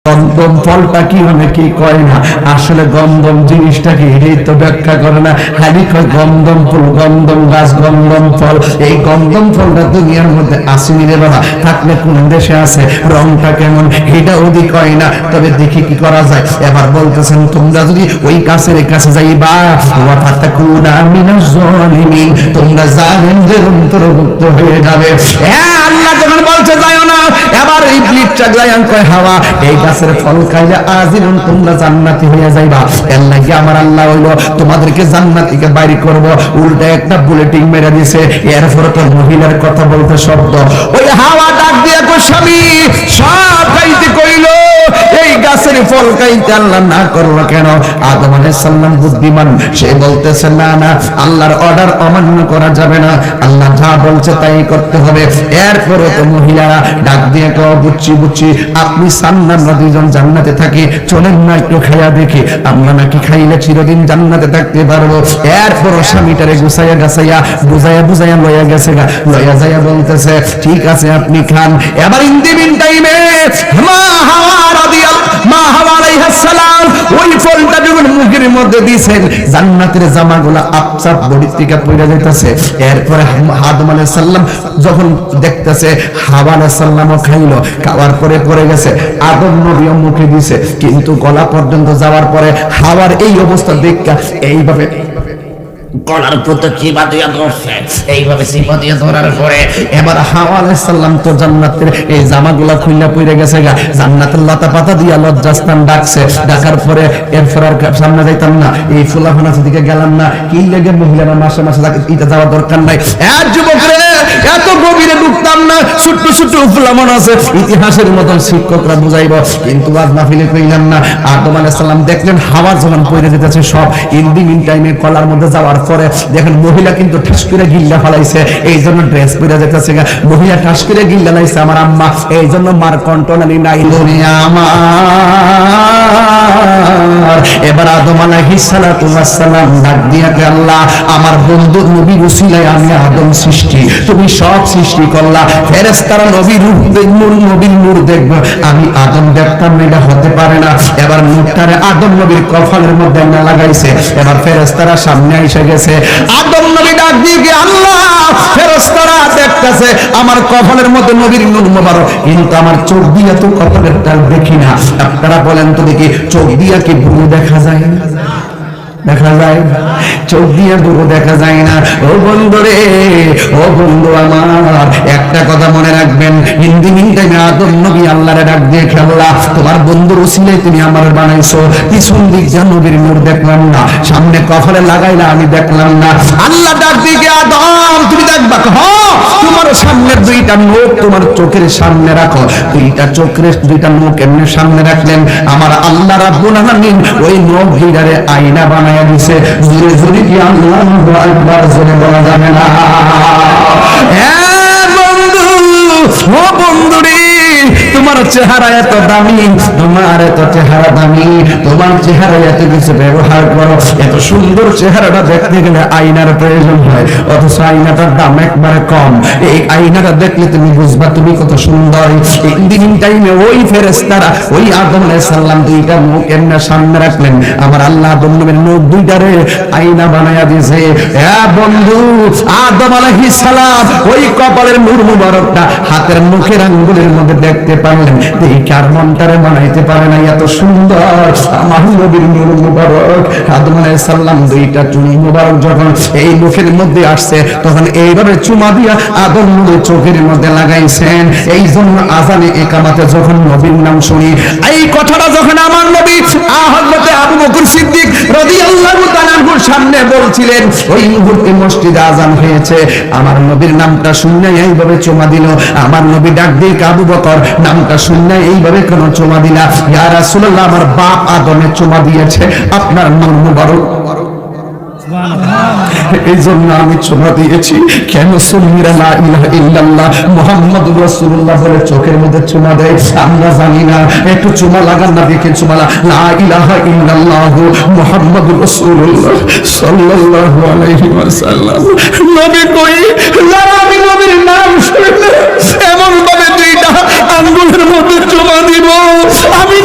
গন্ধম ফলটা কি অনেকে কয় না, আসলে গন্ধম জিনিসটা কি এটাই তো ব্যাখ্যা করে না, খালি কয় গন্ধম ফুল, গন্ধম গাছ, গন্ধম ফল। এই গন্ধম ফলটা দুনিয়ার মধ্যে আসেনি রে বাবা, থাকলে কোন দেশে আছে, রংটা কেমন এটা ওদি কয় না। তবে দেখি কি করা যায়। এবার বলতেছেন তোমরা যদি ওই গাছের কাছে যাইবা ওয়া ফাতাকুনা মিনাজ জালিমিন, তোমরা জালিমদের অন্তর্ভুক্ত হয়ে যাবে। হ্যাঁ, আল্লাহ যখন বলছে যাও না, এবার ইবলিসটা যায়ন কয় হাওয়া এই গাছের ফল খাইলে আজীবন তোমরা জান্নাতি হয়ে যাইবা। এর লাগি আমার আল্লাহ হইলো তোমাদেরকে জান্নাত থেকে বাইরে করব। উল্টা একটা বুলেটিং মেরে দিয়েছে। এরপরে তো মহিলার কথা বলতে শব্দ, ওই হাওয়া ডাক দিয়ে কো স্বামী সব খাইতে কইলো, এই গাছের ফল খাইতে আল্লাহ না করলো কেন? আদম আলাইহিস সালাম বুদ্ধিমান, সে বলতেছে না না, আল্লাহর অর্ডার অমান্য করা যাবে না, আল্লাহ যা বলছে তাই করতে হবে। এরপরে তো মহিলারা ডাক দিয়ে কও বুঝছি বুঝছি, আপনি সান্নাত দুইজন জান্নাতে থাকি, চলেন না একটু খাইয়া দেখি, আমরা নাকি খাইলে চিরদিন জান্নাতে থাকতে পারবো। এরপর স্বামীটারে গুছাইয়া গাছাইয়া বুঝাইয়া বুঝাইয়া লইয়া গেছে, লইয়া যাইয়া বলতেছে ঠিক আছে আপনি খান। এবার ইন দি মিন টাইমে মা হাওয়া আলাইহিস সালাম ওই ফলটা যখন মুখের মধ্যে দিয়েছেন, জান্নাতের জামাগুলো আপসাপ বডি থেকে পড়ে যাইতেছে। এরপরে আদম আলাইহিস সালাম যখন দেখতেছে হাওয়া আলাইহিস সালামও খাইলো, খাওয়ার পরে পড়ে গেছে, আদম নবীও মুখে দিয়েছে, কিন্তু গলা পর্যন্ত যাওয়ার পরে হাওয়ার এই অবস্থা দেখা এইভাবে গলার প্রতি চিপা দিয়ে ধরছে, এইভাবে চিপা দিয়ে ধরার পরে এবার হাওয়া আলাইহিস সালাম তো জান্নাতের এই জামাগুলা খুইলা পড়ে গেছে, জান্নাতের লতা পাতা দিয়া লজ্জাস্থান ডাকছে, ডাকার পরে এরপর আর সামনে যাইতাম না, এই ফুলাফানা দিকে গেলাম না, কি লেগে মহিলারা মাসে মাসে এটা যাওয়ার দরকার নাই। যুবক রে, এত গভীরে ঢুকতাম না, ছোট্ট ছোট্ট ফুলামন আছে ইতিহাসের মতন শিক্ষকরা বুঝাইব, কিন্তু আজ মাহফিলে কইলাম না। আদম আলাইহিস সালাম দেখলেন হাওয়া যখন পড়ে যেতেছে সব, ইন দি মিন টাইমে কলার মধ্যে যাওয়ার পরে দেখেন মহিলা কিন্তু ঠাস করে গিল্লা ফলাইছে, এই জন্য ড্রেস পরে যেতেছে, মহিলা ঠাস করে গিল্লা লাইছে আমার আম্মা, এই জন্য মার কন্ট্রোলালি নাই দুনিয়া আমার। এবার আদম আলাইহিস সালাতু ওয়াস সালাম ডাক দিয়া কে আল্লাহ, আমার বন্ধু নবী উসিলায় আমি আদম সৃষ্টি, তুমি সব সৃষ্টি করলা, ফেরেশতারা নবীর রূপ দেখবে, নবীর নূর দেখবে, আমি আদম দেখতাম না, এটা হতে পারে না। এবার নূরটারে আদম নবীর কফলের মধ্যে না লাগাইছে, এবার ফেরেশতারা সামনে এসে গেছে, আদম নবী ডাক দিয়ে কি আল্লাহ, ফেরেশতারা দেখতেছে আমার কফলের মধ্যে নবীর নূর মোবারক, কিন্তু আমার চোখ দিয়ে তো কফলের ডাল দেখি না। আপনারা বলেন তো দেখি, চোখ দিয়ে কি ভুল দেখা যায়? দেখা যায়? চোখ দিয়ে দুটো দেখা যায় না। ও বন্ধু রে, ও বন্ধু আমার, একটা কথা মনে রাখবেন, হিন্দি মিনটাইমে আদম নবী আল্লাহরে ডাক দিয়ে খেলা, তোমার বন্ধুর ওসিলায় তুমি আমার বানাইছো, পিছন দিক যা নবীর নূর দেখলাম না, সামনে কফলে লাগাইলা আমি দেখলাম না। আল্লাহ ডাক দিয়ে আদম তুমি দেখবা, তোমার সামনের দুইটা নখ তোমার চোখের সামনে রাখো, দুইটা নখ এমনি সামনে রাখলেন, আমার আল্লাহ রাব্বুল আলামিন ওই নখ দুইটারে আয়না বানায় দিছে। জোরে জোরে কি আল্লাহু আকবার জোরে বলা যাবে না? হ্যাঁ বন্ধু, ও বন্ধু রে, তোমার চেহারা এত দামি, তোমার এত চেহারা দামি, তোমার চেহারা এত কিছু ব্যবহার করো, এত সুন্দর চেহারাটা দেখতে গেলে আয়নার প্রয়োজন হয়, অথচ আয়নাটার দাম একবারে কম। এই আয়নাটা দেখলে তুমি বুঝবা তুমি কত সুন্দর। ইন টাইমে ওই ফেরেশতারা ওই আদম আলাইহিস সালাম দুইটা মুখ এমনি সামনে রাখলেন, আমার আল্লাহ আদম নবীর মুখ দুইটারে আয়না বানায়া দিয়েছে। হ্যাঁ বন্ধু, আদম আলাইহিস সালাম ওই কপালের নূর মুবারকটা হাতের মুখের আঙ্গুলের মধ্যে দেখতে পারলেন, এই কার মনটারে বানাইতে পারে না এত সুন্দর আমার নবীর নূর মুবারক। আদম আলাইহিস সালাম দুইটা চুল মুবারক যখন এই মুখের মধ্যে আসছে, তখন এইভাবে চুমা দিয়া আদম নবীর চোখের মধ্যে লাগাইছেন। এই জন্য আযানে ইকামাতে যখন নবীর নাম শুনি, এই কথাটা যখন আমার নবী হযরতে আবু বকর সিদ্দিক রাদিয়াল্লাহু তাআলা আনহুর সামনে বলছিলেন, ওই মুহূর্তে মসজিদে আযান হয়েছে, আমার নবীর নামটা শুনে এইভাবে চুমা দিল। আমার নবী ডাক দিয়ে আবু বকর নামটা শুনে এইভাবে কেন চুমা দিলা? ইয়া রাসূলুল্লাহ, আমার বাপ আদমে চুমা দিয়েছে, আপনার নূর মুবারক, এই জন্য আমি চুমা দিয়েছি। কেন সুন্নিরা লা ইলাহা ইল্লাল্লাহ মুহাম্মাদুর রাসূলুল্লাহ বলে চোখের মধ্যে চুমা দেয় আমরা জানি না? একটু চুমা লাগান না, দেখে চুমা লা ইলাহা ইল্লাল্লাহ মুহাম্মাদুর রাসূলুল্লাহ সাল্লাল্লাহু আলাইহি ওয়াসাল্লাম। নবী কই আমি নবীর নাম শুনলে এমন ভাবে দুইটা আঙ্গুলের মধ্যে চুমা দিব, আমি